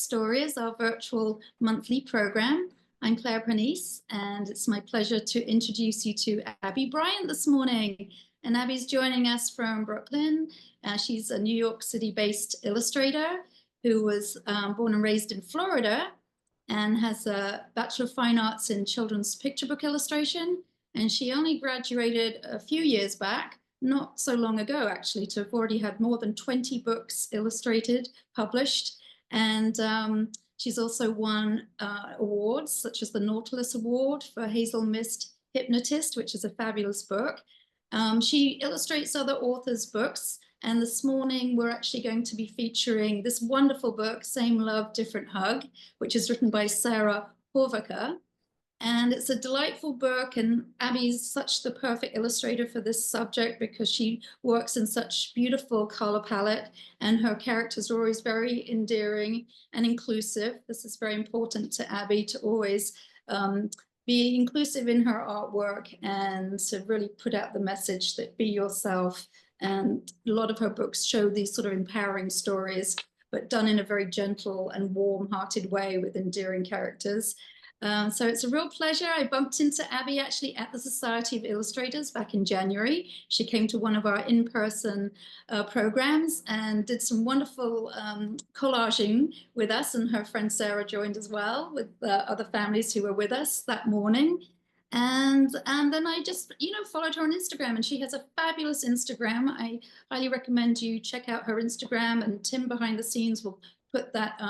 Stories, our virtual monthly program. I'm Claire Pernice, and it's my pleasure to introduce you to Abbey Bryant this morning. And Abby's joining us from Brooklyn. She's a New York City-based illustrator who was born and raised in Florida and has a Bachelor of Fine Arts in Children's Picture Book Illustration. And she only graduated a few years back, not so long ago, actually, to have already had more than 20 books illustrated, published. And she's also won awards, such as the Nautilus Award for Hazel Mist Hypnotist, which is a fabulous book. She illustrates other authors' books. And this morning, we're actually going to be featuring this wonderful book, Same Love, Different Hug, which is written by Sarah Hovorka. And it's a delightful book, and Abby's such the perfect illustrator for this subject because she works in such beautiful color palette, and her characters are always very endearing and inclusive. This is very important to Abby, to always be inclusive in her artwork and to really put out the message that be yourself. And a lot of her books show these sort of empowering stories, but done in a very gentle and warm-hearted way with endearing characters. So it's a real pleasure. I bumped into Abby actually at the Society of Illustrators back in January. She came to one of our in-person programs and did some wonderful collaging with us, and her friend Sarah joined as well with other families who were with us that morning. And then I just, followed her on Instagram, and she has a fabulous Instagram. I highly recommend you check out her Instagram, and Tim behind the scenes will put that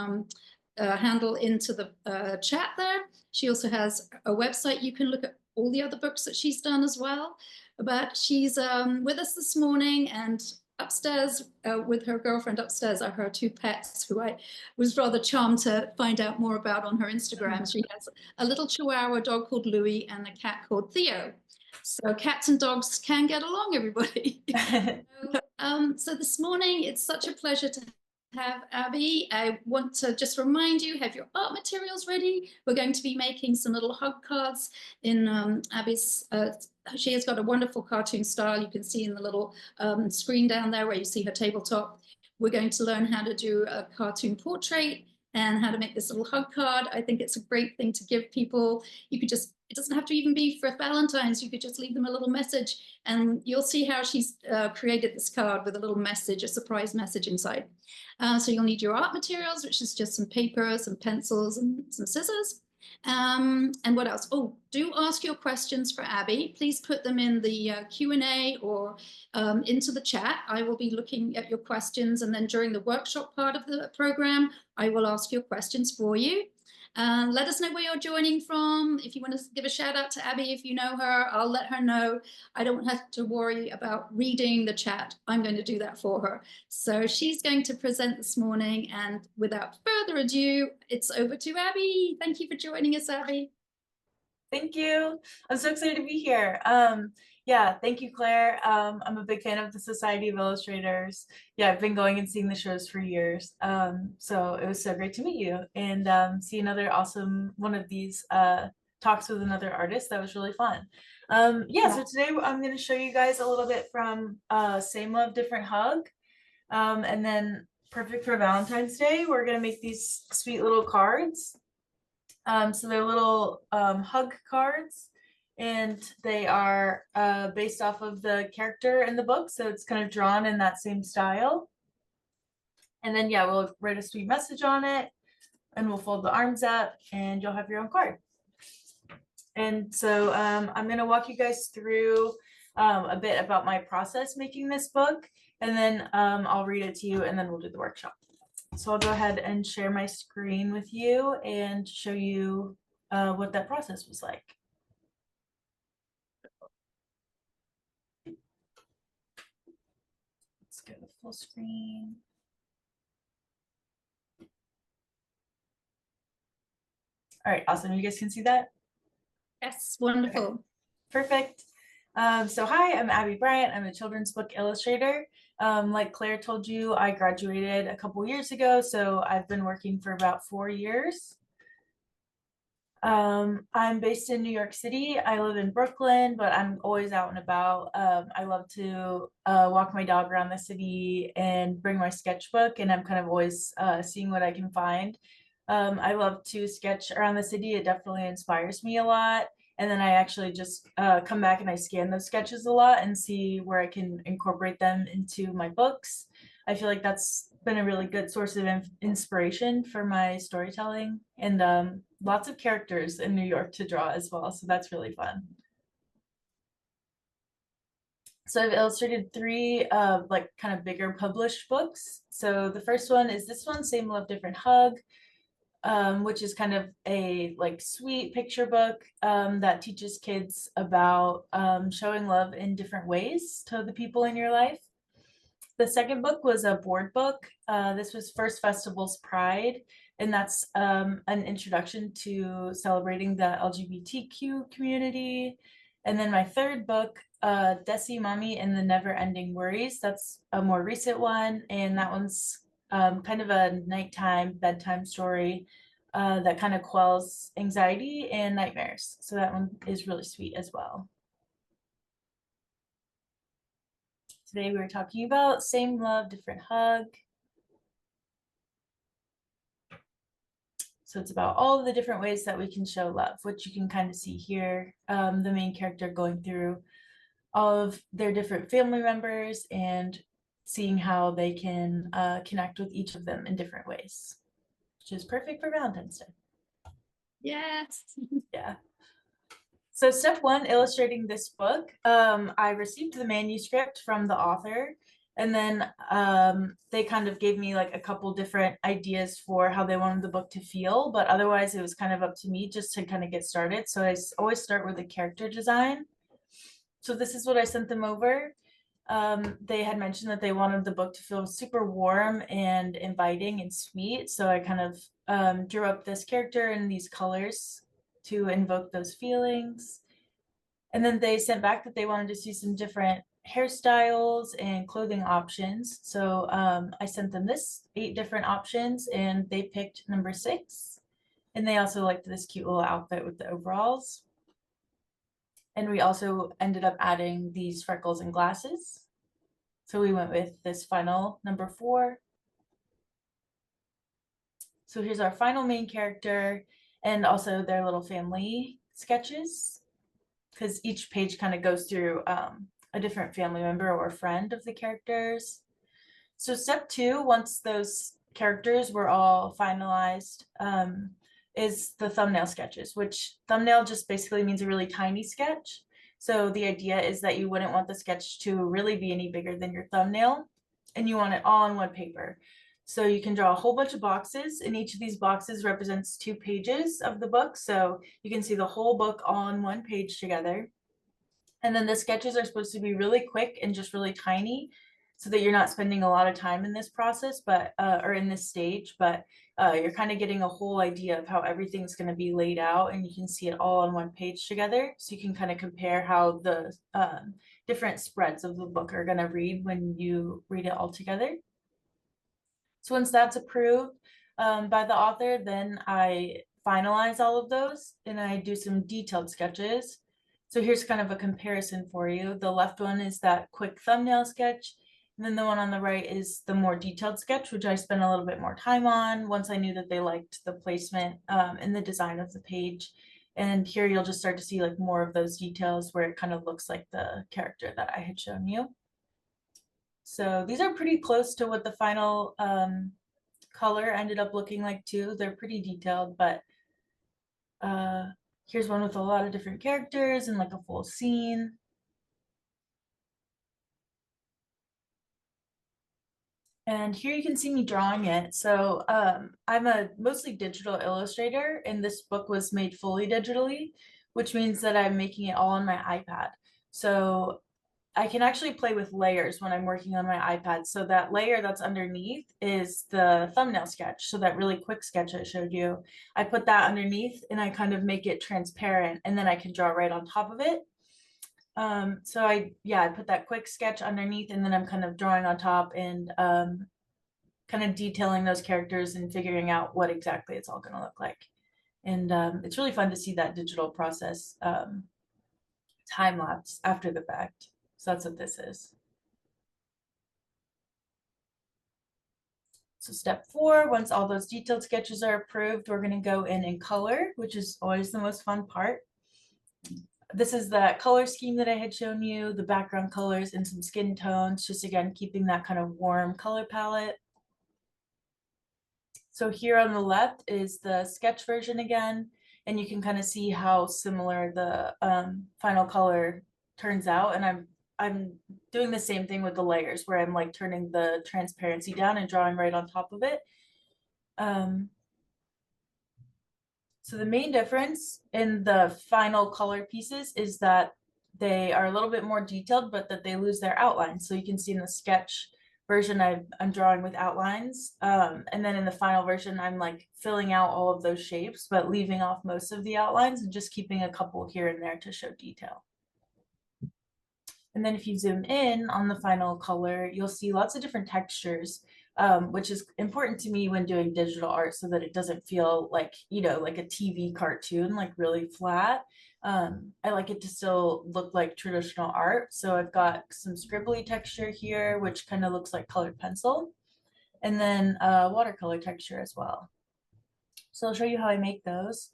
handle into the chat there. She also has a website. You can look at all the other books that she's done as well. But she's with us this morning, and upstairs with her girlfriend upstairs are her two pets, who I was rather charmed to find out more about on her Instagram. She has a little Chihuahua dog called Louie and a cat called Theo. So cats and dogs can get along, everybody. So this morning, it's such a pleasure to have Abby. I want to just remind you, have your art materials ready. We're going to be making some little hug cards in Abby's, she has got a wonderful cartoon style. You can see in the little screen down there where you see her tabletop. We're going to learn how to do a cartoon portrait and how to make this little hug card. I think it's a great thing to give people. You could just, it doesn't have to even be for Valentine's. You could just leave them a little message, and you'll see how she's created this card with a little message, a surprise message inside. So you'll need your art materials, which is just some paper, some pencils, and some scissors. And what else? Oh, do ask your questions for Abby. Please put them in the Q&A or into the chat. I will be looking at your questions, and then during the workshop part of the program, I will ask your questions for you. Let us know where you're joining from. If you want to give a shout out to Abby, if you know her, I'll let her know. I don't have to worry about reading the chat. I'm going to do that for her. So she's going to present this morning, and without further ado, it's over to Abby. Thank you for joining us, Abby. Thank you. I'm so excited to be here. Yeah, thank you, Claire. I'm a big fan of the Society of Illustrators. Yeah, I've been going and seeing the shows for years. So it was so great to meet you and see another awesome one of these talks with another artist. That was really fun. Yeah, so today I'm going to show you guys a little bit from Same Love, Different Hug. And then perfect for Valentine's Day, we're going to make these sweet little cards. So they're little hug cards, and they are based off of the character in the book, so it's kind of drawn in that same style. And then yeah, we'll write a sweet message on it, and we'll fold the arms up, and you'll have your own card. And so I'm going to walk you guys through a bit about my process making this book, and then I'll read it to you, and then we'll do the workshop. So I'll go ahead and share my screen with you and show you what that process was like. Let's go to full screen. All right, awesome. You guys can see that? Yes, wonderful. Okay. Perfect. So hi, I'm Abbey Bryant. I'm a children's book illustrator. Like Claire told you, I graduated a couple years ago, so I've been working for about 4 years. I'm based in New York City. I live in Brooklyn, but I'm always out and about. I love to walk my dog around the city and bring my sketchbook, and I'm kind of always seeing what I can find. I love to sketch around the city. It definitely inspires me a lot. And then I actually just come back and I scan those sketches a lot and see where I can incorporate them into my books. I feel like that's been a really good source of inspiration for my storytelling, and lots of characters in New York to draw as well. So that's really fun. So I've illustrated 3 like kind of bigger published books. So the first one is this one, Same Love, Different Hug, which is kind of a like sweet picture book that teaches kids about showing love in different ways to the people in your life. The second book was a board book. This was First Festival's Pride, and that's an introduction to celebrating the LGBTQ community. And then my third book, Desi Mommy and the Never Ending Worries, that's a more recent one, and that one's kind of a nighttime bedtime story that kind of quells anxiety and nightmares. So that one is really sweet as well. Today we were talking about Same Love, Different Hug. So it's about all of the different ways that we can show love, which you can kind of see here. The main character going through all of their different family members and seeing how they can connect with each of them in different ways, which is perfect for Valentine's Day. Yes. Yeah. So step 1, illustrating this book. I received the manuscript from the author, and then they kind of gave me like a couple different ideas for how they wanted the book to feel, but otherwise it was kind of up to me just to kind of get started. So I always start with a character design. So this is what I sent them over. They had mentioned that they wanted the book to feel super warm and inviting and sweet. So I kind of drew up this character in these colors to invoke those feelings. And then they sent back that they wanted to see some different hairstyles and clothing options. So I sent them this 8 different options, and they picked number 6. And they also liked this cute little outfit with the overalls. And we also ended up adding these freckles and glasses. So we went with this final number 4. So here's our final main character and also their little family sketches, because each page kind of goes through a different family member or friend of the characters. So step 2, once those characters were all finalized, is the thumbnail sketches, which thumbnail just basically means a really tiny sketch. So the idea is that you wouldn't want the sketch to really be any bigger than your thumbnail, and you want it all on one paper. So you can draw a whole bunch of boxes, and each of these boxes represents 2 pages of the book. So you can see the whole book on one page together. And then the sketches are supposed to be really quick and just really tiny, so that you're not spending a lot of time in this process, but or in this stage, but you're kind of getting a whole idea of how everything's going to be laid out, and you can see it all on one page together. So you can kind of compare how the different spreads of the book are going to read when you read it all together. So once that's approved by the author, then I finalize all of those and I do some detailed sketches. So here's kind of a comparison for you. The left one is that quick thumbnail sketch, and then the one on the right is the more detailed sketch, which I spent a little bit more time on once I knew that they liked the placement and the design of the page. And here you'll just start to see like more of those details where it kind of looks like the character that I had shown you. So these are pretty close to what the final color ended up looking like too. They're pretty detailed, but here's one with a lot of different characters and like a full scene. And here you can see me drawing it. So I'm a mostly digital illustrator, and this book was made fully digitally, which means that I'm making it all on my iPad. So I can actually play with layers when I'm working on my iPad. So that layer that's underneath is the thumbnail sketch. So that really quick sketch I showed you, I put that underneath and I kind of make it transparent, and then I can draw right on top of it. So I put that quick sketch underneath, and then I'm kind of drawing on top and kind of detailing those characters and figuring out what exactly it's all going to look like. And it's really fun to see that digital process time lapse after the fact. So that's what this is. So step 4, once all those detailed sketches are approved, we're going to go in and color, which is always the most fun part. This is that color scheme that I had shown you, the background colors and some skin tones, just again, keeping that kind of warm color palette. So here on the left is the sketch version again, and you can kind of see how similar the final color turns out. And I'm doing the same thing with the layers where I'm like turning the transparency down and drawing right on top of it. So the main difference in the final color pieces is that they are a little bit more detailed, but that they lose their outline. So you can see in the sketch version, I'm drawing with outlines. And then in the final version, I'm like filling out all of those shapes, but leaving off most of the outlines and just keeping a couple here and there to show detail. And then if you zoom in on the final color, you'll see lots of different textures, which is important to me when doing digital art so that it doesn't feel like, you know, like a TV cartoon, like really flat. I like it to still look like traditional art. So I've got some scribbly texture here, which kind of looks like colored pencil, and then watercolor texture as well. So I'll show you how I make those.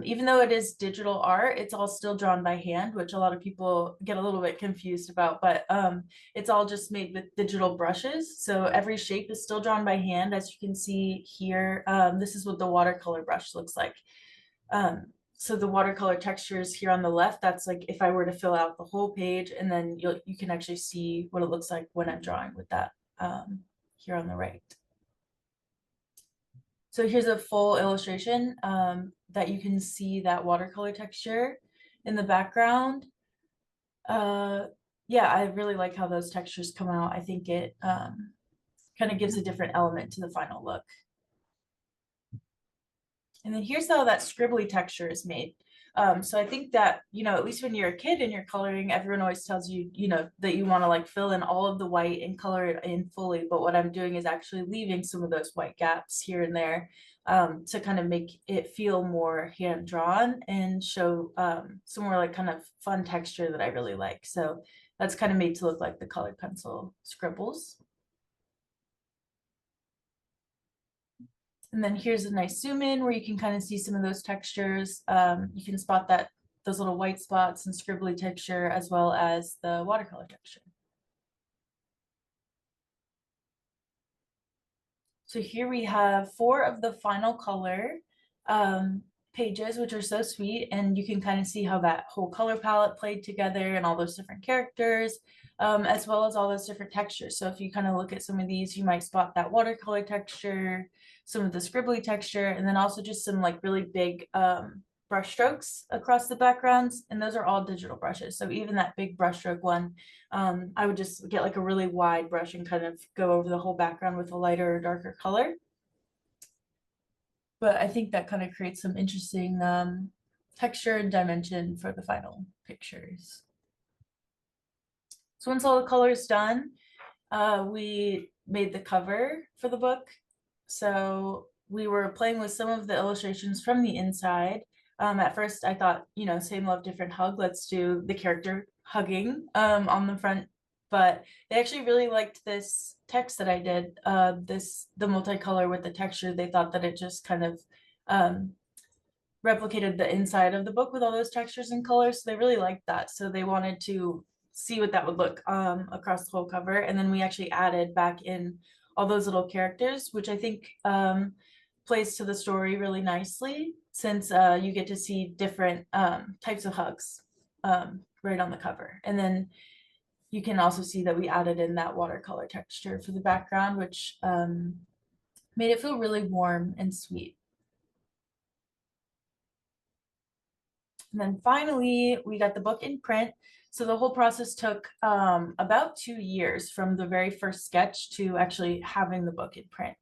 Even though it is digital art, it's all still drawn by hand, which a lot of people get a little bit confused about, but it's all just made with digital brushes. So every shape is still drawn by hand, as you can see here. This is what the watercolor brush looks like. So the watercolor textures here on the left, that's like if I were to fill out the whole page, and then you can actually see what it looks like when I'm drawing with that here on the right. So here's a full illustration that you can see that watercolor texture in the background. Yeah, I really like how those textures come out. I think it kind of gives a different element to the final look. And then here's how that scribbly texture is made. So I think that, you know, at least when you're a kid and you're coloring, everyone always tells you, you know, that you want to like fill in all of the white and color it in fully. But what I'm doing is actually leaving some of those white gaps here and there to kind of make it feel more hand drawn and show some more like kind of fun texture that I really like. So that's kind of made to look like the colored pencil scribbles. And then here's a nice zoom in where you can kind of see some of those textures. You can spot that those little white spots and scribbly texture as well as the watercolor texture. So here we have 4 of the final color pages, which are so sweet, and you can kind of see how that whole color palette played together and all those different characters, as well as all those different textures. So if you kind of look at some of these, you might spot that watercolor texture, some of the scribbly texture, and then also just some like really big brush strokes across the backgrounds, and those are all digital brushes. So even that big brush stroke one, I would just get like a really wide brush and kind of go over the whole background with a lighter or darker color. But I think that kind of creates some interesting texture and dimension for the final pictures. So once all the color is done, we made the cover for the book. So we were playing with some of the illustrations from the inside. At first I thought, you know, same love, different hug. Let's do the character hugging on the front. But they actually really liked this text that I did, the multicolor with the texture. They thought that it just kind of replicated the inside of the book with all those textures and colors. So they really liked that. So they wanted to see what that would look across the whole cover. And then we actually added back in all those little characters, which I think plays to the story really nicely, since you get to see different types of hugs right on the cover. And then you can also see that we added in that watercolor texture for the background, which made it feel really warm and sweet. And then finally, we got the book in print. So the whole process took about 2 years from the very first sketch to actually having the book in print.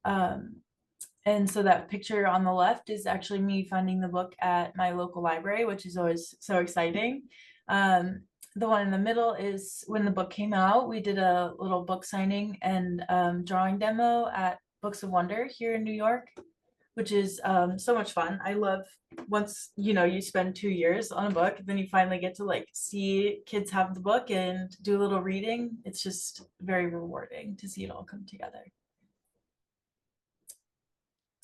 And so that picture on the left is actually me finding the book at my local library, which is always so exciting. The one in the middle is when the book came out. We did a little book signing and drawing demo at Books of Wonder here in New York, which is so much fun. I love once, you know, you spend 2 years on a book, then you finally get to like see kids have the book and do a little reading. It's just very rewarding to see it all come together.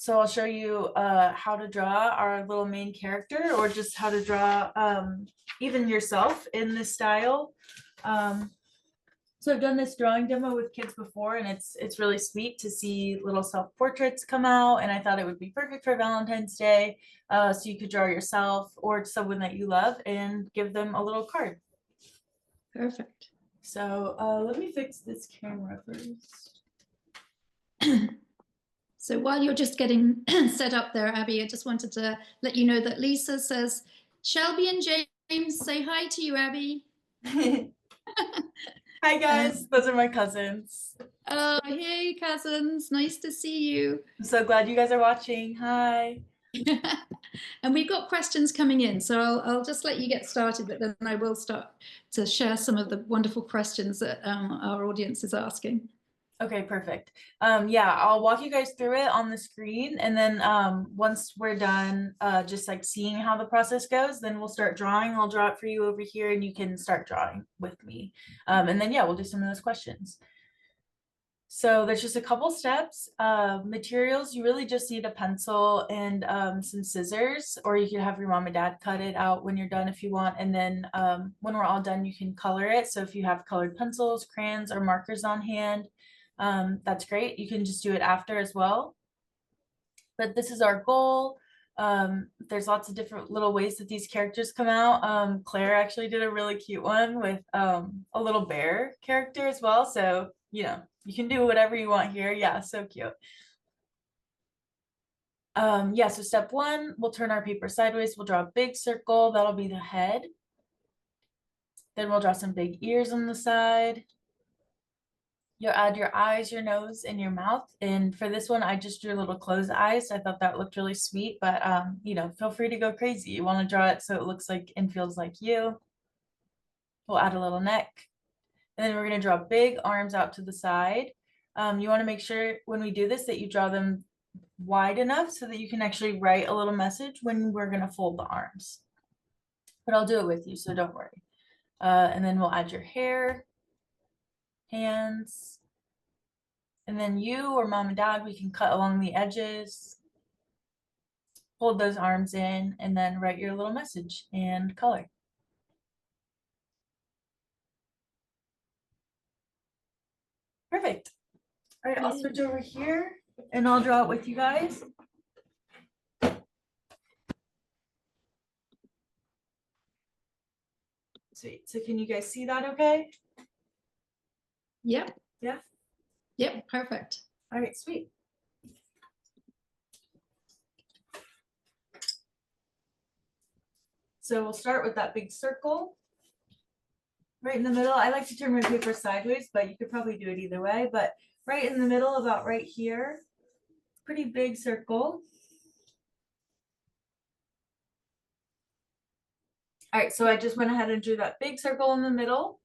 So I'll show you how to draw our little main character, or just how to draw even yourself in this style. So I've done this drawing demo with kids before, and it's really sweet to see little self-portraits come out, and I thought it would be perfect for Valentine's Day. So you could draw yourself or someone that you love and give them a little card. Perfect. So let me fix this camera first. So while you're just getting set up there, Abby, I just wanted to let you know that Lisa says, Shelby and James, say hi to you, Abby. Hi guys, those are my cousins. Oh, hey cousins, nice to see you. I'm so glad you guys are watching. Hi. And we've got questions coming in, so I'll just let you get started, but then I will start to share some of the wonderful questions that our audience is asking. Okay, perfect. Yeah, I'll walk you guys through it on the screen, and then once we're done just like seeing how the process goes, then we'll start drawing. I'll draw it for you over here and you can start drawing with me. And then yeah, we'll do some of those questions. So there's just a couple steps. Materials, you really just need a pencil and some scissors, or you can have your mom and dad cut it out when you're done if you want. And then when we're all done, you can color it. So if you have colored pencils, crayons, or markers on hand, that's great. You can just do it after as well. But this is our goal. There's lots of different little ways that these characters come out. Claire actually did a really cute one with a little bear character as well. So, you know, you can do whatever you want here. Yeah, so cute. Yeah, so step one, we'll turn our paper sideways. We'll draw a big circle. That'll be the head. Then we'll draw some big ears on the side. You'll add your eyes, your nose, and your mouth. And for this one, I just drew little closed eyes. I thought that looked really sweet, but you know, feel free to go crazy. You want to draw it so it looks like and feels like you. We'll add a little neck. And then we're going to draw big arms out to the side. You want to make sure when we do this that you draw them wide enough so that you can actually write a little message when we're going to fold the arms. But I'll do it with you, so don't worry. And then we'll add your hair, hands, and then you or mom and dad, we can cut along the edges, hold those arms in, and then write your little message and color. Perfect. All right, I'll switch over here and I'll draw it with you guys. Sweet. So can you guys see that okay? Yep. Yeah. Yep, perfect. All right, sweet. So we'll start with that big circle right in the middle. I like to turn my paper sideways, but you could probably do it either way. But right in the middle, about right here, pretty big circle. All right, so I just went ahead and drew that big circle in the middle.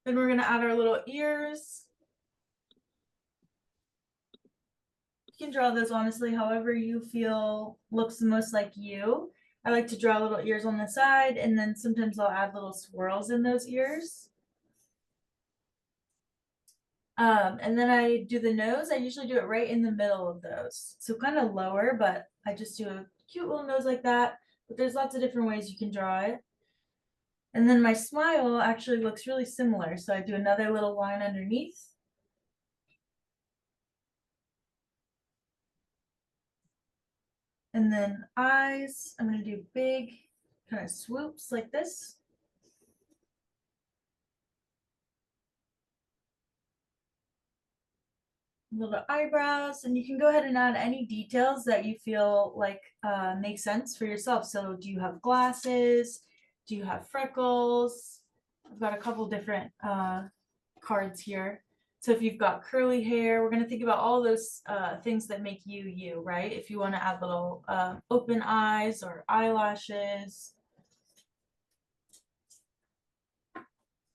Then we're gonna add our little ears. You can draw those honestly however you feel looks the most like you. I like to draw little ears on the side, and then sometimes I'll add little swirls in those ears. And then I do the nose. I usually do it right in the middle of those. So kind of lower, but I just do a cute little nose like that. But there's lots of different ways you can draw it. And then my smile actually looks really similar. So I do another little line underneath. And then eyes, I'm going to do big kind of swoops like this. Little eyebrows, and you can go ahead and add any details that you feel like make sense for yourself. So do you have glasses? Do you have freckles? I've got a couple different cards here. So if you've got curly hair, we're going to think about all those things that make you you, right? If you want to add little open eyes or eyelashes.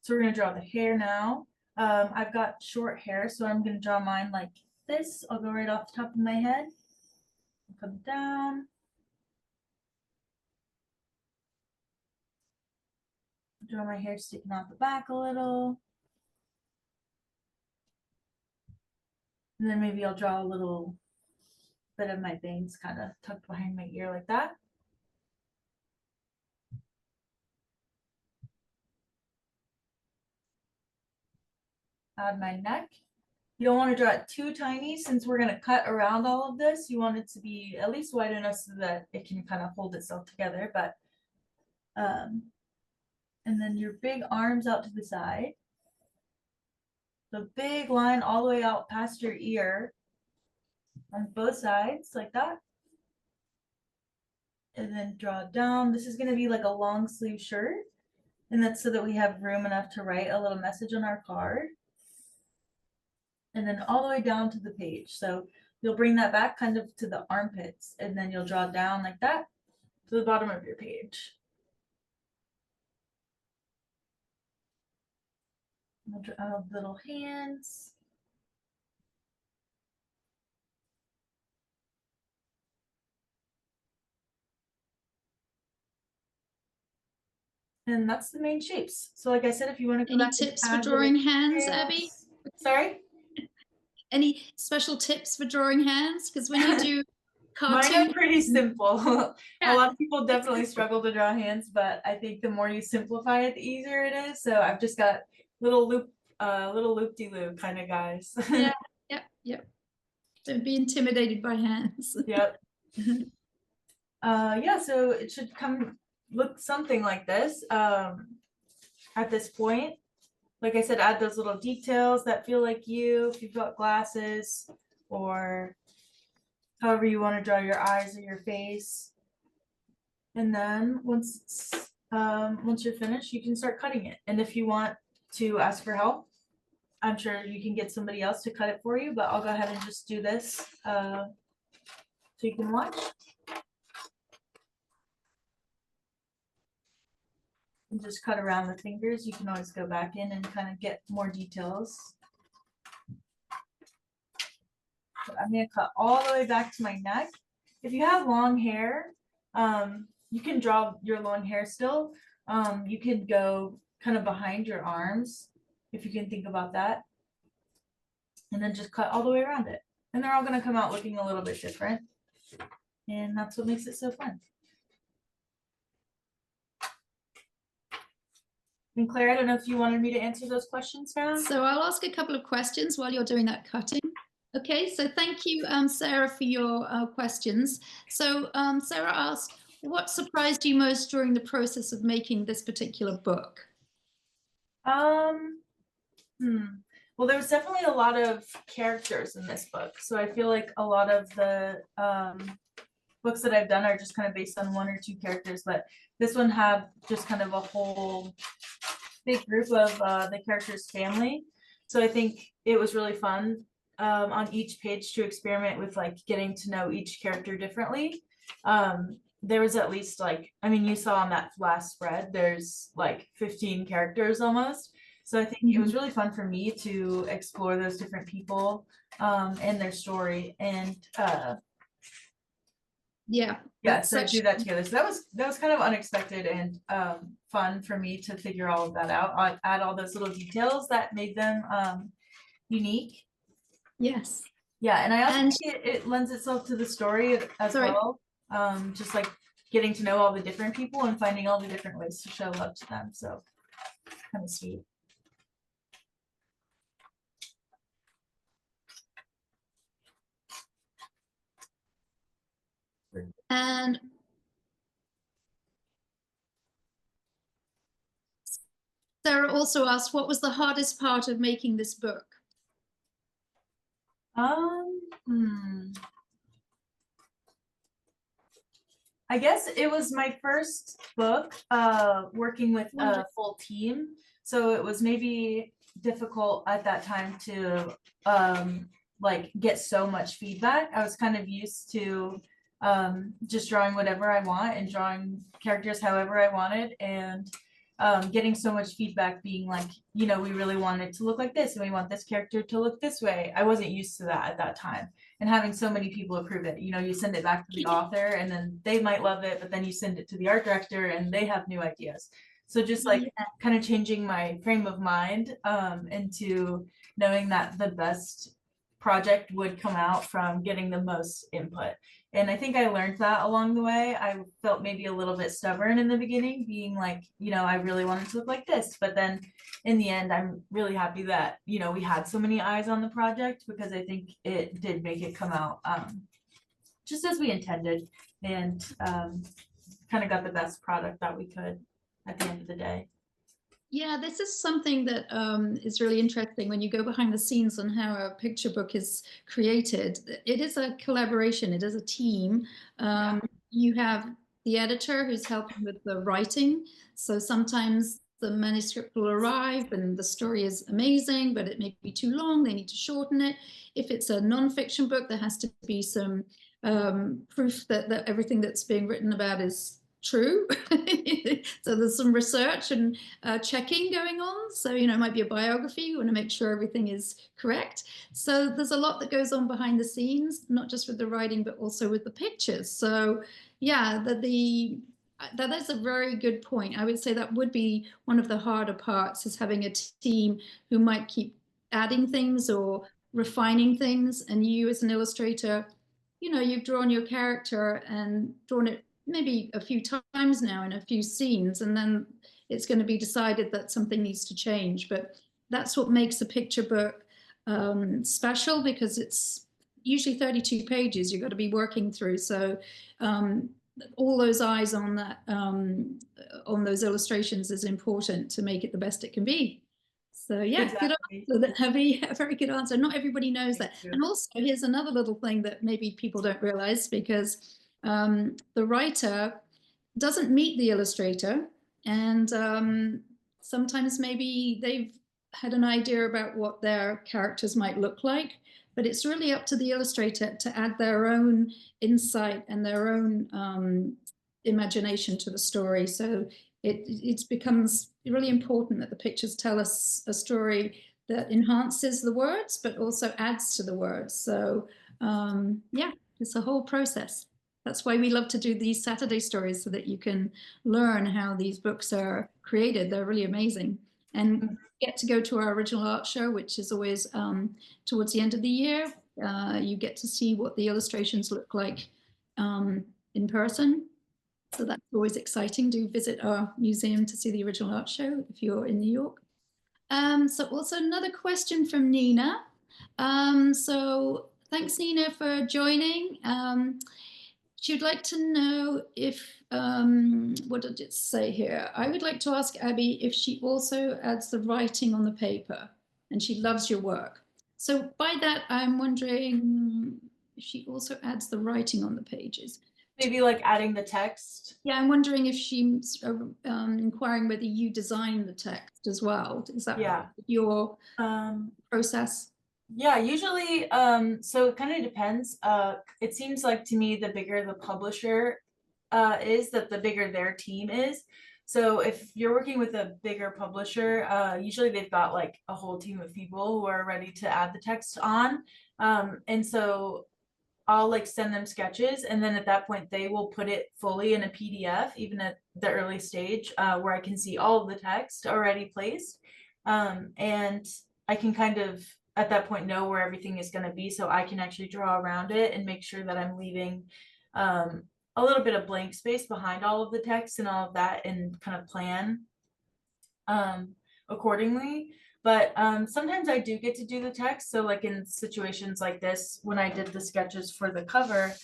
So we're going to draw the hair now. I've got short hair, so I'm going to draw mine like this. I'll go right off the top of my head. Come down. Draw my hair sticking off the back a little. And then maybe I'll draw a little bit of my bangs kind of tucked behind my ear like that. Add my neck. You don't want to draw it too tiny since we're going to cut around all of this. You want it to be at least wide enough so that it can kind of hold itself together. But and then your big arms out to the side. The big line all the way out past your ear on both sides like that. And then draw down. This is going to be like a long sleeve shirt. And that's so that we have room enough to write a little message on our card. And then all the way down to the page. So you'll bring that back kind of to the armpits, and then you'll draw down like that to the bottom of your page. I'll draw little hands. And that's the main shapes. So like I said, if you want to go Any back tips for drawing hands, Abby? Sorry? Any special tips for drawing hands? Because when you do Mine cartoon, are pretty simple. Yeah. A lot of people definitely struggle to draw hands, but I think the more you simplify it, the easier it is. So I've just got little loop-de-loop kind of guys. Yep. Don't be intimidated by hands. Yep. Yeah, so it should look something like this at this point. Like I said, add those little details that feel like you, if you've got glasses, or however you want to draw your eyes or your face. And then once you're finished, you can start cutting it. And if you want to ask for help, I'm sure you can get somebody else to cut it for you, but I'll go ahead and just do this so you can watch. And just cut around the fingers. You can always go back in and kind of get more details. So I'm going to cut all the way back to my neck. If you have long hair, you can draw your long hair still. You can go kind of behind your arms, if you can think about that. And then just cut all the way around it. And they're all going to come out looking a little bit different. And that's what makes it so fun. And Claire, I don't know if you wanted me to answer those questions now. So I'll ask a couple of questions while you're doing that cutting. Okay, so thank you, Sarah, for your questions. So Sarah asked, what surprised you most during the process of making this particular book? Well, there was definitely a lot of characters in this book. So I feel like a lot of the books that I've done are just kind of based on one or two characters, but this one had just kind of a whole big group of the characters' family. So I think it was really fun on each page to experiment with like getting to know each character differently. There was at least like, I mean, you saw on that last spread, there's like 15 characters almost. So I think it was really fun for me to explore those different people and their story, and so do that together. So that was kind of unexpected and fun for me to figure all of that out. I add all those little details that made them unique. Yes. Yeah, and I also think it lends itself to the story as well. Just like getting to know all the different people and finding all the different ways to show love to them. So kind of sweet. And Sarah also asked, what was the hardest part of making this book? I guess it was my first book working with a full team. So it was maybe difficult at that time to like get so much feedback. I was kind of used to just drawing whatever I want and drawing characters however I wanted, and getting so much feedback being like, you know, we really want it to look like this and we want this character to look this way. I wasn't used to that at that time, and having so many people approve it. You know, you send it back to the author and then they might love it, but then you send it to the art director and they have new ideas. So just like kind of changing my frame of mind into knowing that the best project would come out from getting the most input. And I think I learned that along the way. I felt maybe a little bit stubborn in the beginning, being like, I really wanted to look like this. But then in the end, I'm really happy that, we had so many eyes on the project, because I think it did make it come out just as we intended, and kind of got the best product that we could at the end of the day. Yeah, this is something that is really interesting when you go behind the scenes on how a picture book is created. It is a collaboration, it is a team. You have the editor who's helping with the writing. So sometimes the manuscript will arrive and the story is amazing, but it may be too long, they need to shorten it. If it's a non-fiction book, there has to be some proof that everything that's being written about is true. So there's some research and checking going on. So, it might be a biography. You want to make sure everything is correct. So there's a lot that goes on behind the scenes, not just with the writing, but also with the pictures. So yeah, that is a very good point. I would say that would be one of the harder parts, is having a team who might keep adding things or refining things. And you as an illustrator, you've drawn your character and drawn it maybe a few times now in a few scenes, and then it's going to be decided that something needs to change. But that's what makes a picture book special, because it's usually 32 pages you've got to be working through. So all those eyes on that, on those illustrations, is important to make it the best it can be. So yeah, exactly. Good answer. Heavy, a very good answer. Not everybody knows that. And also, here's another little thing that maybe people don't realize, because the writer doesn't meet the illustrator, and sometimes maybe they've had an idea about what their characters might look like, but it's really up to the illustrator to add their own insight and their own imagination to the story. So it becomes really important that the pictures tell us a story that enhances the words, but also adds to the words. So yeah, it's a whole process. That's why we love to do these Saturday stories, so that you can learn how these books are created. They're really amazing. And get to go to our original art show, which is always towards the end of the year. You get to see what the illustrations look like in person. So that's always exciting. Do visit our museum to see the original art show if you're in New York. So also another question from Nina. So thanks, Nina, for joining. She would like to know if, what did it say here? I would like to ask Abby if she also adds the writing on the paper, and she loves your work. So by that, I'm wondering if she also adds the writing on the pages. Maybe like adding the text. Yeah, I'm wondering if she's inquiring whether you design the text as well. Is that your process? Yeah, usually, so it kind of depends. It seems like to me, the bigger the publisher is, that the bigger their team is. So if you're working with a bigger publisher, usually they've got like a whole team of people who are ready to add the text on. And so I'll like send them sketches, and then at that point they will put it fully in a PDF, even at the early stage, where I can see all of the text already placed. And I can kind of at that point know where everything is going to be, so I can actually draw around it and make sure that I'm leaving a little bit of blank space behind all of the text and all of that, and kind of plan accordingly. But sometimes I do get to do the text. So like in situations like this, when I did the sketches for the cover,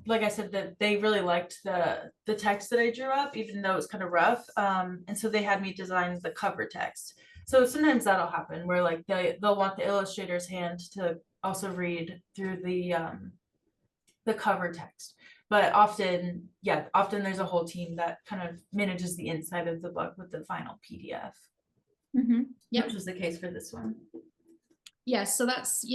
like I said, that they really liked the text that I drew up, even though it was kind of rough. And so they had me design the cover text. So sometimes that'll happen where like they'll want the illustrator's hand to also read through the cover text. But often there's a whole team that kind of manages the inside of the book with the final PDF. Mm-hmm. Yep. Which was the case for this one. Yes, so that's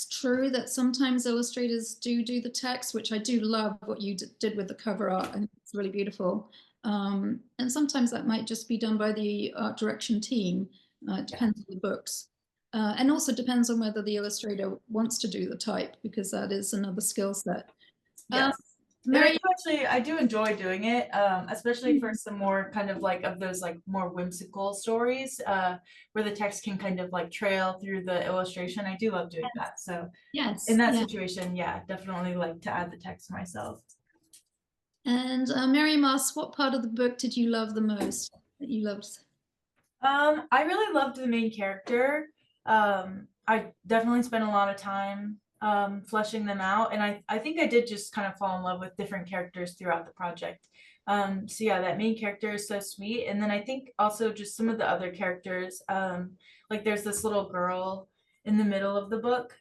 true, that sometimes illustrators do the text, which I do love what you did with the cover art, and it's really beautiful. And sometimes that might just be done by the art direction team. It depends on the books. And also depends on whether the illustrator wants to do the type, because that is another skill set. Yes. Mary, I do enjoy doing it, especially for some more kind of like of those like more whimsical stories, where the text can kind of like trail through the illustration. I do love doing that. So in yes, that yeah. situation, yeah, definitely like to add the text myself. And Mary Moss, what part of the book did you love the most? That you loved? I really loved the main character. I definitely spent a lot of time fleshing them out, and I think I did just kind of fall in love with different characters throughout the project. So yeah, that main character is so sweet, and then I think also just some of the other characters. Like there's this little girl in the middle of the book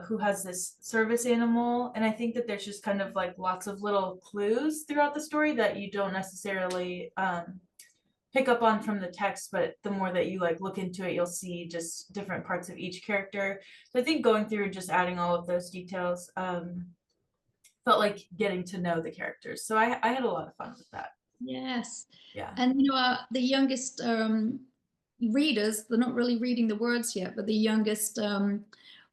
who has this service animal, and I think that there's just kind of like lots of little clues throughout the story that you don't necessarily pick up on from the text, but the more that you like look into it, you'll see just different parts of each character. So I think going through and just adding all of those details felt like getting to know the characters. So I had a lot of fun with that. Yes. Yeah. And you know, the youngest readers, they're not really reading the words yet, but the youngest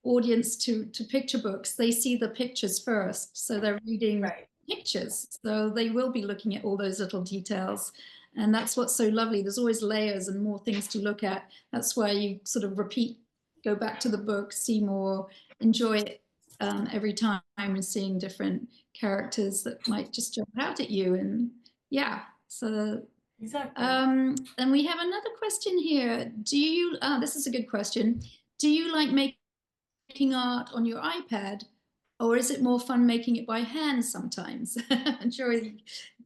audience to picture books, they see the pictures first. So they're reading Right. pictures. So they will be looking at all those little details. And that's what's so lovely. There's always layers and more things to look at. That's why you sort of repeat, go back to the book, see more, enjoy it every time, and seeing different characters that might just jump out at you. And yeah, so Exactly. and we have another question here. Do you, this is a good question. Do you like making art on your iPad, or is it more fun making it by hand sometimes? I'm sure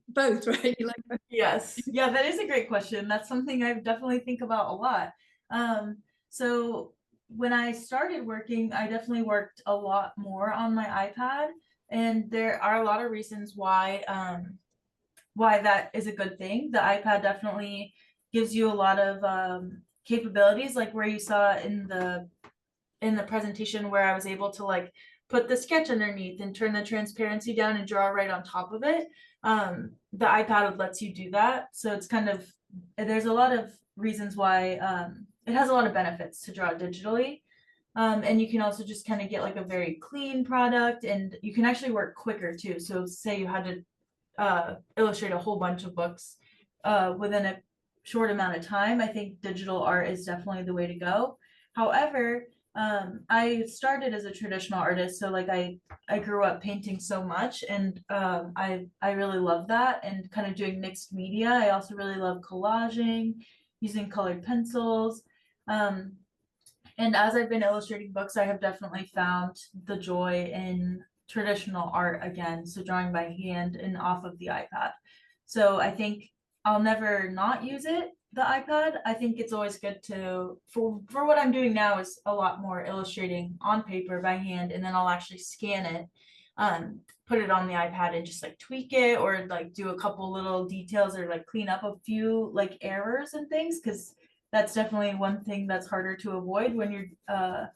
both, right? You like both. Yes. Yeah, that is a great question. That's something I definitely think about a lot. So when I started working, I definitely worked a lot more on my iPad, and there are a lot of reasons why that is a good thing. The iPad definitely gives you a lot of capabilities, like where you saw in the presentation where I was able to like put the sketch underneath and turn the transparency down and draw right on top of it. The iPad lets you do that. So it's kind of, there's a lot of reasons why it has a lot of benefits to draw digitally. And you can also just kind of get like a very clean product, and you can actually work quicker too. So say you had to illustrate a whole bunch of books within a short amount of time, I think digital art is definitely the way to go. However, I started as a traditional artist, so like I grew up painting so much, and I really love that, and kind of doing mixed media. I also really love collaging, using colored pencils. Um, and as I've been illustrating books, I have definitely found the joy in traditional art again, so drawing by hand and off of the iPad. So I think I'll never not use it, the iPad. I think it's always good to, for what I'm doing now is a lot more illustrating on paper by hand, and then I'll actually scan it, put it on the iPad and just like tweak it, or like do a couple little details, or like clean up a few like errors and things, because that's definitely one thing that's harder to avoid when you're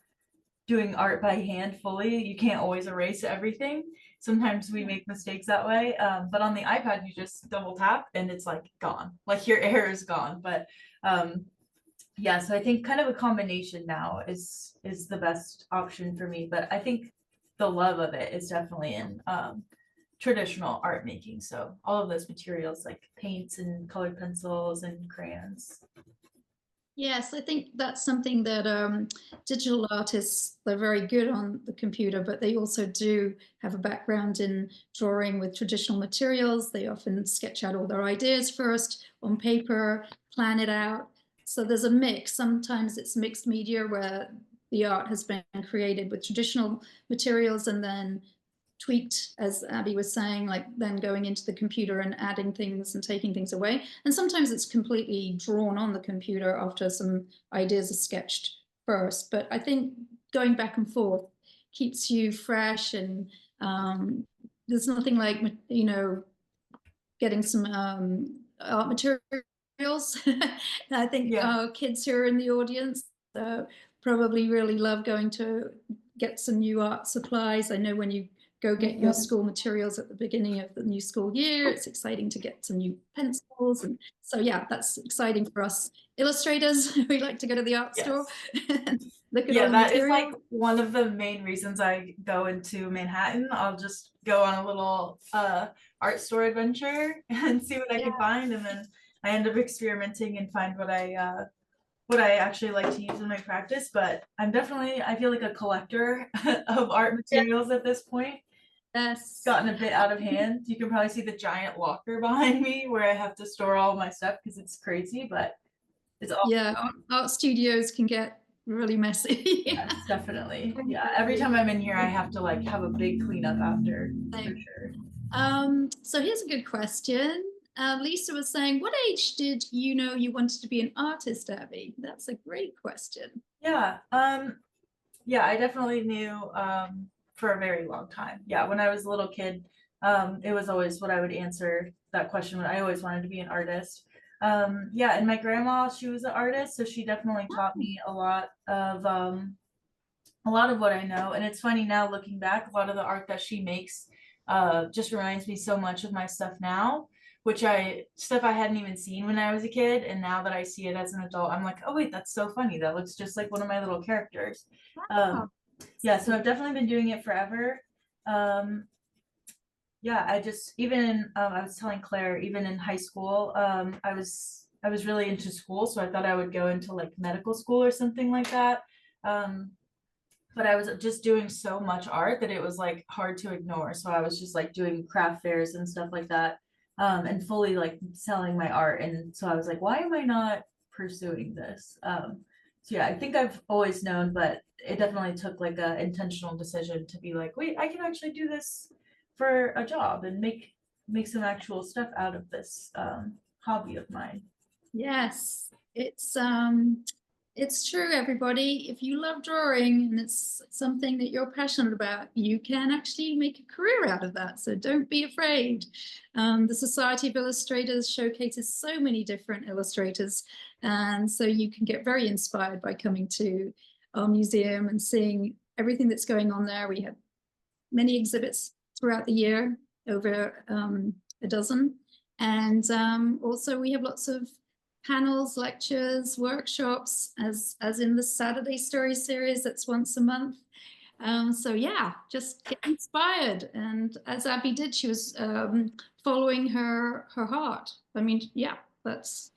doing art by hand fully. You can't always erase everything. Sometimes we make mistakes that way. But on the iPad, you just double tap and it's like gone, like your error is gone. But yeah, so I think kind of a combination now is the best option for me. But I think the love of it is definitely in traditional art making. So all of those materials like paints and colored pencils and crayons. Yes, I think that's something that digital artists, they're very good on the computer, but they also do have a background in drawing with traditional materials. They often sketch out all their ideas first on paper, plan it out. So there's a mix. Sometimes it's mixed media where the art has been created with traditional materials and then tweaked, as Abby was saying, like then going into the computer and adding things and taking things away. And sometimes it's completely drawn on the computer after some ideas are sketched first. But I think going back and forth keeps you fresh, and there's nothing like, you know, getting some art materials. I think Yeah. kids who are in the audience probably really love going to get some new art supplies. I know when you go get your school materials at the beginning of the new school year, it's exciting to get some new pencils. And so, yeah, that's exciting for us illustrators. We like to go to the art store. Yes. Look at Yeah, all the that is like material. one of the main reasons I go into Manhattan. I'll just go on a little art store adventure and see what I Yeah. can find, and then I end up experimenting and find what I actually like to use in my practice. But I feel like a collector of art materials at this point. It's Yes. gotten a bit out of hand. You can probably see the giant locker behind me where I have to store all my stuff because it's crazy, but it's all. Yeah, art studios can get really messy. Yes, definitely. Very, Yeah, every very time I'm in here, I have to like have a big cleanup after, for same. sure. So here's a good question. Lisa was saying, what age did you know you wanted to be an artist, Abby? That's a great question. Yeah, yeah, I definitely knew for a very long time. Yeah, when I was a little kid, it was always what I would answer that question when I always wanted to be an artist. Yeah, and my grandma, she was an artist, so she definitely taught me a lot of what I know. And it's funny now looking back, a lot of the art that she makes just reminds me so much of my stuff now, which stuff I hadn't even seen when I was a kid. And now that I see it as an adult, I'm like, oh wait, that's so funny. That looks just like one of my little characters. Wow. Yeah, so I've definitely been doing it forever. Um, yeah, I just even I was telling Claire, even in high school, I was really into school, so I thought I would go into like medical school or something like that. Um, but I was just doing so much art that it was like hard to ignore. So I was just like doing craft fairs and stuff like that, and fully like selling my art. And so I was like, why am I not pursuing this? So yeah, I think I've always known, but it definitely took like a intentional decision to be like, wait, I can actually do this for a job and make some actual stuff out of this hobby of mine. Yes, it's true, everybody. If you love drawing and it's something that you're passionate about, you can actually make a career out of that. So don't be afraid. The Society of Illustrators showcases so many different illustrators, and so you can get very inspired by coming to our museum and seeing everything that's going on there. We have many exhibits throughout the year, over a dozen. And also we have lots of panels, lectures, workshops, as in the Saturday Story series that's once a month. So yeah, just get inspired. And as Abby did, she was following her heart. I mean, yeah, that's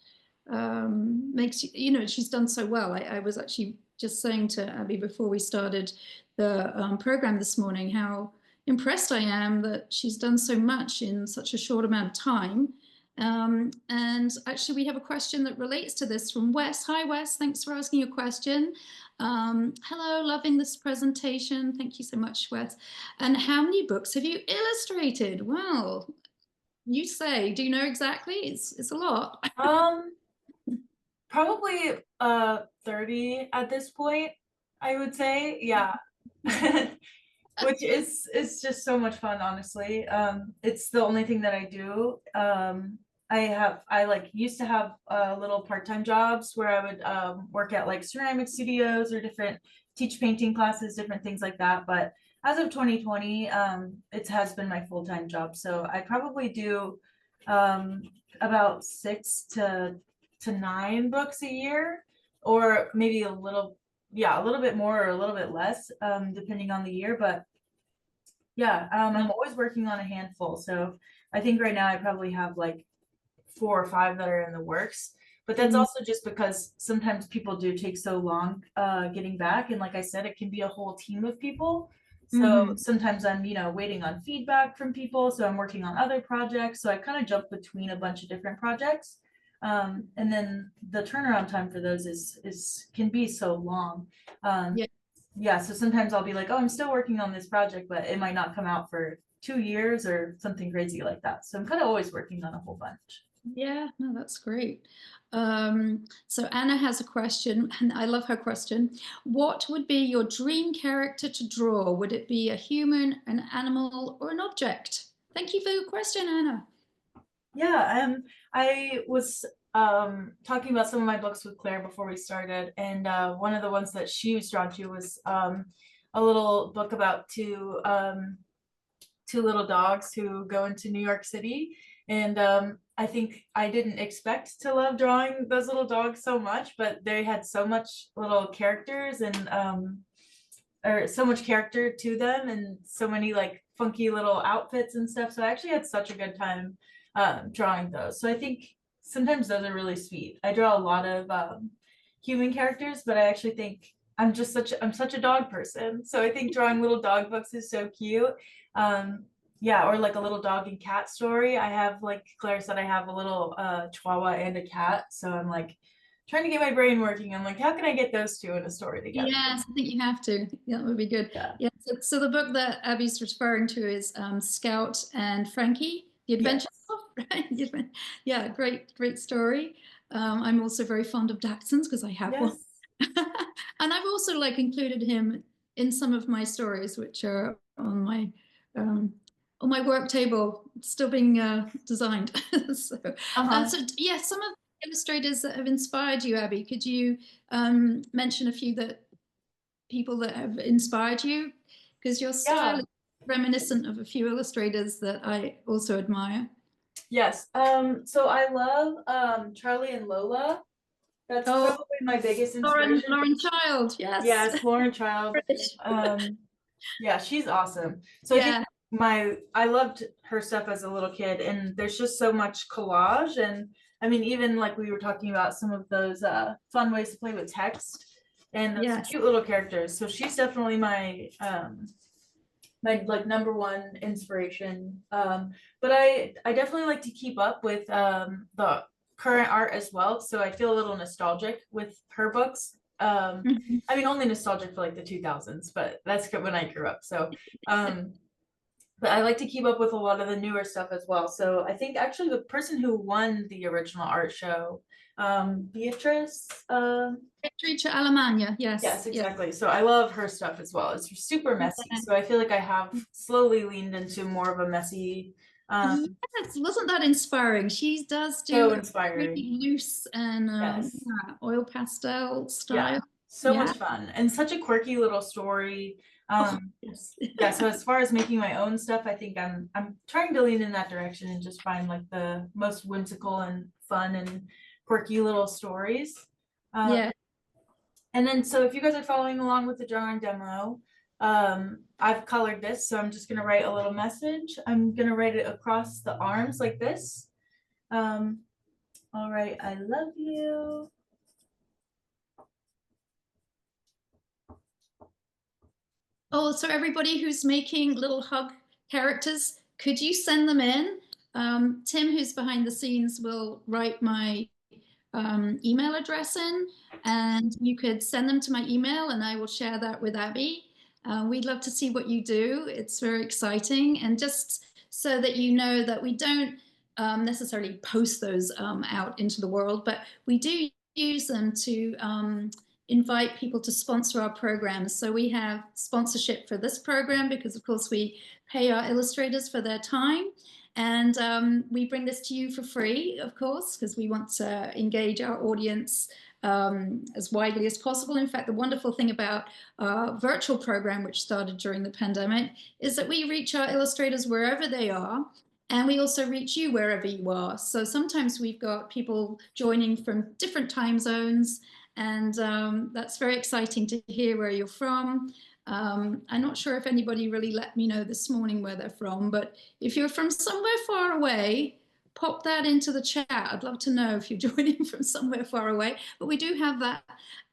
makes you know, she's done so well. I was actually just saying to Abby before we started the program this morning how impressed I am that she's done so much in such a short amount of time. And actually, we have a question that relates to this from Wes. Hi, Wes. Thanks for asking your question. Hello, loving this presentation. Thank you so much, Wes. And how many books have you illustrated? Well, you say, do you know exactly? It's a lot. Um, Probably 30 at this point, I would say. Yeah. Which is just so much fun, honestly. It's the only thing that I do. I like used to have little part-time jobs where I would work at like ceramic studios or different teach painting classes, different things like that. But as of 2020, it has been my full-time job. So I probably do um about 6 to 9 books a year, or maybe a little bit more or a little bit less, depending on the year. But yeah, I'm always working on a handful. So I think right now I probably have like 4 or 5 that are in the works. But that's Mm, also just because sometimes people do take so long getting back. And like I said, it can be a whole team of people. So mhm. sometimes I'm, waiting on feedback from people. So I'm working on other projects. So I kind of jump between a bunch of different projects. And then the turnaround time for those is can be so long. Um, Yeah. yeah, so sometimes I'll be like, oh, I'm still working on this project, but it might not come out for 2 years or something crazy like that. So I'm kind of always working on a whole bunch. Yeah, no, that's great. So Anna has a question, and I love her question. What would be your dream character to draw? Would it be a human, an animal, or an object? Thank you for your question, Anna. Yeah, I was talking about some of my books with Claire before we started, and one of the ones that she was drawn to was a little book about two little dogs who go into New York City. And I think I didn't expect to love drawing those little dogs so much, but they had so much little characters and or so much character to them and so many like funky little outfits and stuff. So I actually had such a good time drawing those. So I think sometimes those are really sweet. I draw a lot of human characters, but I actually think I'm such a dog person. So I think drawing little dog books is so cute. Yeah, or like a little dog and cat story. I have, like Claire said, I have a little chihuahua and a cat. So I'm like trying to get my brain working. I'm like, how can I get those two in a story together? Yes, I think you have to. Yeah, that would be good. Yeah. Yeah. So the book that Abby's referring to is Scout and Frankie, The Yes. Adventure of, right? Yeah, great story. I'm also very fond of Dachshunds because I have one. Yes. And I've also like included him in some of my stories, which are um, on my work table, still being designed. So, Uh-huh. so yeah, some of the illustrators that have inspired you, Abby. Could you mention a few that people that have inspired you? Because your style Yeah. is reminiscent of a few illustrators that I also admire. Yes. So I love Charlie and Lola. That's Oh, probably my biggest inspiration. Lauren Child, yes. Yes, Lauren Child. British. Yeah, she's awesome. So I think Yeah, I loved her stuff as a little kid, and there's just so much collage. And I mean, even like we were talking about some of those fun ways to play with text and those yes, cute little characters. So she's definitely my like number one inspiration. But I definitely like to keep up with the current art as well. So I feel a little nostalgic with her books. Mhm. I mean, only nostalgic for like the 2000s, but that's good when I grew up. So, um, but I like to keep up with a lot of the newer stuff as well. So I think actually the person who won the original art show, Beatrice, Beatrice Alemania, yes, yes, yeah. exactly. So I love her stuff as well. It's super messy. So I feel like I have slowly leaned into more of a messy, Yes, wasn't that inspiring? She does so do a inspiring. really loose and Yes. yeah, oil pastel Yeah. style. So Yeah. much fun and such a quirky little story. Oh, yes. Yeah, so as far as making my own stuff, I think I'm trying to lean in that direction and just find like the most whimsical and fun and quirky little stories. Um, Yeah. and then so if you guys are following along with the drawing demo, I've colored this, so I'm just gonna write a little message. I'm gonna write it across the arms like this. Um, all right, I love you. Oh, so everybody who's making little hug characters, could you send them in? Tim, who's behind the scenes, will write my email address in, and you could send them to my email, and I will share that with Abby. We'd love to see what you do. It's very exciting, and just so that you know that we don't necessarily post those out into the world, but we do use them to invite people to sponsor our programs. So we have sponsorship for this program because, of course, we pay our illustrators for their time. And we bring this to you for free, of course, because we want to engage our audience as widely as possible. In fact, the wonderful thing about our virtual program, which started during the pandemic, is that we reach our illustrators wherever they are. And we also reach you wherever you are. So sometimes we've got people joining from different time zones, and that's very exciting to hear where you're from. I'm not sure if anybody really let me know this morning where they're from, but if you're from somewhere far away, pop that into the chat. I'd love to know if you're joining from somewhere far away. But we do have that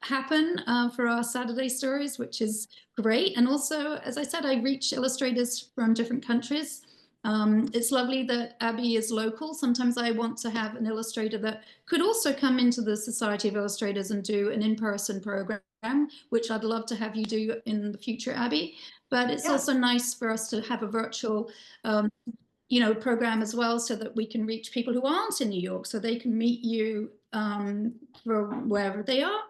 happen for our Saturday stories, which is great. And also, as I said, I reach illustrators from different countries. It's lovely that Abby is local. Sometimes I want to have an illustrator that could also come into the Society of Illustrators and do an in-person program, which I'd love to have you do in the future, Abby. But it's Yeah, also nice for us to have a virtual program as well, so that we can reach people who aren't in New York, so they can meet you from wherever they are.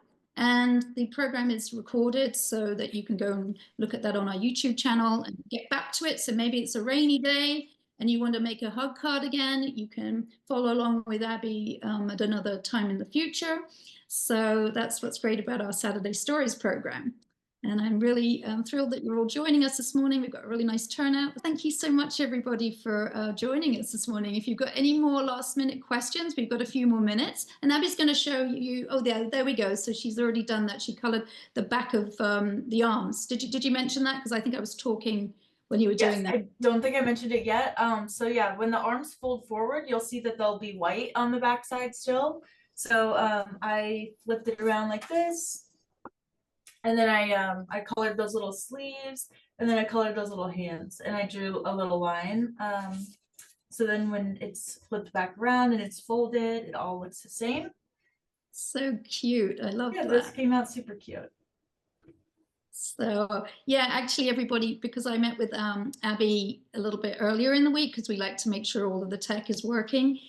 And the program is recorded so that you can go and look at that on our YouTube channel and get back to it. So maybe it's a rainy day and you want to make a hug card again, you can follow along with Abby at another time in the future. So that's what's great about our Saturday Stories program. And I'm really thrilled that you're all joining us this morning. We've got a really nice turnout. Thank you so much, everybody, for joining us this morning. If you've got any more last-minute questions, we've got a few more minutes. And Abby's going to show you. Oh, there we go. So she's already done that. She coloured the back of the arms. Did you mention that? Because I think I was talking when you were doing that. I don't think I mentioned it yet. So yeah, when the arms fold forward, you'll see that they'll be white on the back side still. So I flipped it around like this. And then I colored those little sleeves, and then I colored those little hands, and I drew a little line. So then when it's flipped back around and it's folded, it all looks the same. So cute. I love that. This came out super cute. So yeah, actually everybody, because I met with Abby a little bit earlier in the week, because we like to make sure all of the tech is working.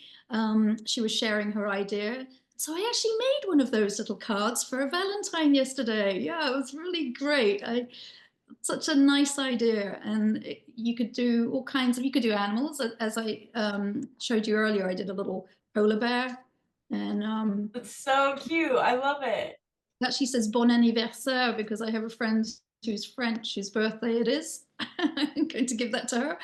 She was sharing her idea. So I actually made one of those little cards for a Valentine yesterday. Yeah, it was really great. Such a nice idea. And you could do all kinds of, you could do animals. As I showed you earlier, I did a little polar bear. And it's so cute. I love it. It actually says bon anniversaire because I have a friend who's French, whose birthday it is. I'm going to give that to her.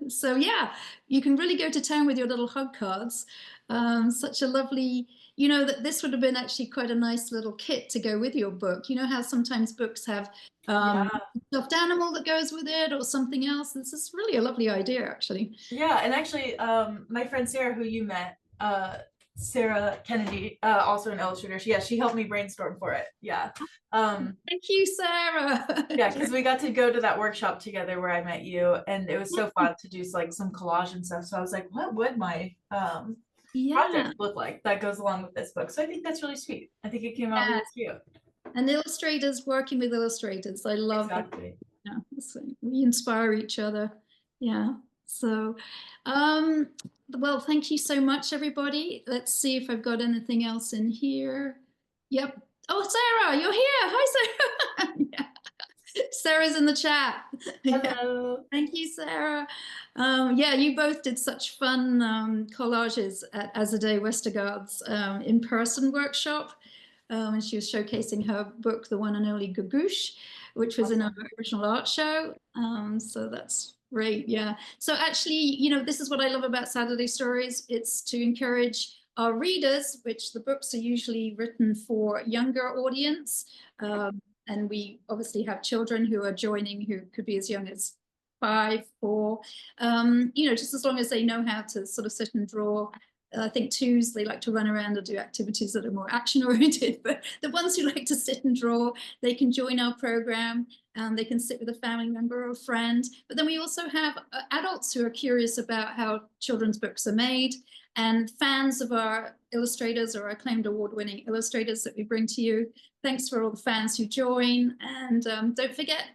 So yeah, you can really go to town with your little hug cards. Such a lovely, you know, that this would have been actually quite a nice little kit to go with your book. You know how sometimes books have stuffed animal that goes with it or something else. This is really a lovely idea, actually. Yeah, and actually, my friend Sarah, who you met, Sarah Kennedy, also an illustrator. She helped me brainstorm for it. Yeah. Thank you, Sarah. Yeah, because we got to go to that workshop together where I met you, and it was so fun to do like some collage and stuff. So I was like, what would my project look like that goes along with this book? So I think that's really sweet. I think it came out really cute. And illustrators working with illustrators. I love that. Yeah, so we inspire each other. Yeah. So well, thank you so much, everybody. Let's see if I've got anything else in here. Yep. Oh, Sarah, you're here. Hi, Sarah. Yeah. Sarah's in the chat. Hello. Thank you, Sarah. Yeah, you both did such fun collages at Azadeh Westergaard's in-person workshop. And she was showcasing her book, The One and Only Gagouche, which was in our original art show. So that's great, yeah. So actually, you know, this is what I love about Saturday Stories. It's to encourage our readers, which the books are usually written for younger audience. And we obviously have children who are joining who could be as young as 5, 4, you know, just as long as they know how to sort of sit and draw. I think 2s, they like to run around and do activities that are more action oriented, but the ones who like to sit and draw, they can join our program and they can sit with a family member or a friend. But then we also have adults who are curious about how children's books are made, and fans of our illustrators or acclaimed award-winning illustrators that we bring to you. Thanks for all the fans who join, and don't forget,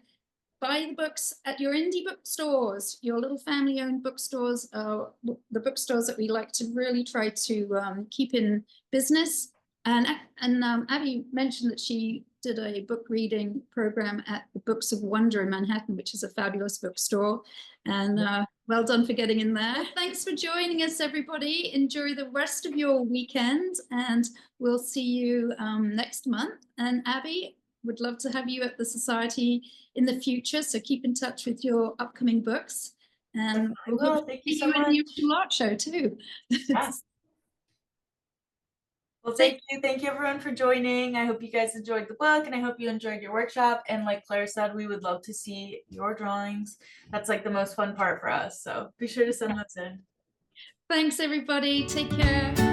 buy the books at your indie bookstores, your little family-owned bookstores, the bookstores that we like to really try to keep in business. And Abby mentioned that she did a book reading program at the Books of Wonder in Manhattan, which is a fabulous bookstore. And well done for getting in there. Thanks for joining us, everybody. Enjoy the rest of your weekend, and we'll see you next month. And Abby, would love to have you at the Society in the future, so keep in touch with your upcoming books, and we'll thank you so much. In the art show too. Yes. Well, thank you everyone for joining. I hope you guys enjoyed the book, and I hope you enjoyed your workshop. And like Claire said, we would love to see your drawings. That's like the most fun part for us, so be sure to send those in. Thanks, everybody. Take care.